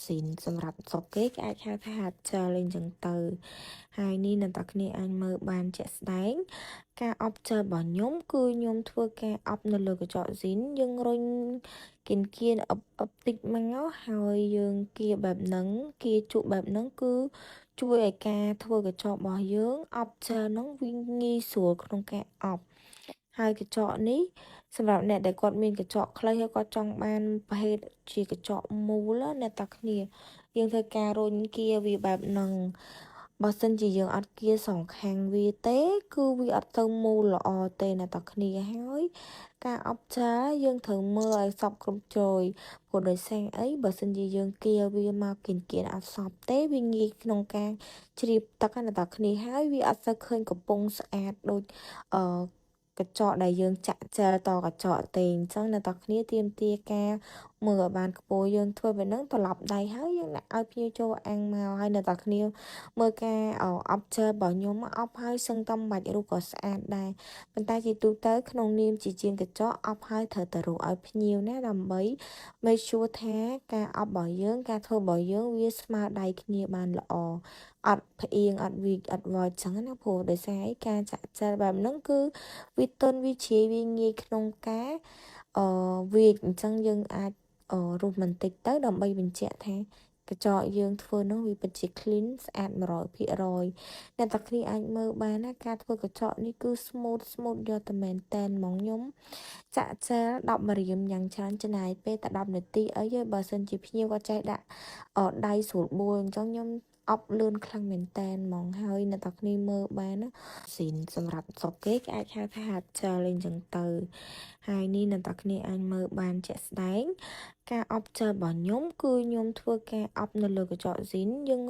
ស៊ីនសម្រាប់ស្រុកគេគេអាចហៅថាហាត់ចលអីចឹងទៅហើយនេះអ្នកទាំងគ្នាអាចមើលបានជាក់ស្ដែងការអបចលរបស់ខ្ញុំគឺខ្ញុំធ្វើការអបនៅលើកញ្ចក់ស៊ីនយើងរុញគៀនអបតិចមកហើយយើងគៀបែបហ្នឹងគៀជក់បែបហ្នឹងគឺជួយឲ្យការធ្វើកញ្ចក់របស់យើងអបចលហ្នឹងវាងាយស្រួលក្នុងការអបហើយកញ្ចក់នេះសម្រាប់អ្នកដែលគាត់មានកញ្ចក់ខ្លីហើយគាត់ចង់បានប្រភេទជាកញ្ចក់មូលអ្នកទាំងគ្នាយើងធ្វើការរុញគៀវាបែបហ្នឹងបើសិនជាយើងអត់គៀសងខាងវាទេគឺវាអត់ទៅមូលល្អទេអ្នកទាំងគ្នាហើយការអបចាយើងត្រូវមើលឲ្យសពគ្រប់ជ្រោយព្រោះដោយសារអីបើសិនជាយើងគៀវាមកគៀនអត់សពទេវាងាយក្នុងការជ្រាបទឹកអ្នកទាំងគ្នាហើយវាអត់សូវឃើញកំពុងស្អាតដូចកញ្ចក់ដែលយើងចាក់ចែលតកញ្ចក់ទេអញ្ចឹងអ្នកទាំងគ្នាទាមទារការមើលឲ្យបានខ្ពស់យើងធ្វើបែបហ្នឹងត្រឡប់ដៃហើយយើងដាក់ឲ្យភ្ញៀវចូលអាំងមកហើយអ្នកទាំងគ្នាមើលការអបជើរបស់ខ្ញុំអបហើយសឹងតែមិនបាច់រូបក៏ស្អាតដែរប៉ុន្តែជាទូទៅក្នុងនាមជាជាងកញ្ចក់អបហើយត្រូវតែរូបឲ្យភ្ញៀវណាដើម្បី make sure ថាការអបរបស់យើងការធ្វើរបស់យើងវាស្មើដៃគ្នាបានល្អអត់ផ្អៀងអត់វិកអត់វ៉ចឹងណាព្រោះដោយសារការចាក់ចែលបែបហ្នឹងគឺវាទន់វាជ្រាយវាងាយក្នុងការវាអញ្ចឹងយើងអាចរុះបន្តិចទៅដើម្បីបញ្ជាក់ថាកញ្ចក់យើងធ្វើនោះវាពិតជា clean ស្អាត100%អ្នកទាំងគ្នាអាចមើលបានណាការធ្វើកញ្ចក់នេះគឺ smooth យកតែមែនតែនហ្មងខ្ញុំចាក់ចែល10ម្រាមយ៉ាងច្រើនចំណាយពេលតែ10នាទីអីហើយបើសិនជាភ្ញៀវគាត់ចេះដាក់ដៃស្រួលបួលអញ្ចឹងខ្ញុំអប់លឿនខ្លាំងមែនតែនហ្មងហើយអ្នកទាំងគ្នាមើលបានណាស៊ីនសម្រាប់ស្រុកគេគេអាចហៅថាហាត់ចលអីចឹងទៅហើយនេះអ្នកទាំងគ្នាអាចមើលបានជាក់ស្ដែងការអបចលរបស់ខ្ញុំគឺខ្ញុំធ្វើការអបនៅលើកញ្ចក់ស៊ីនយើង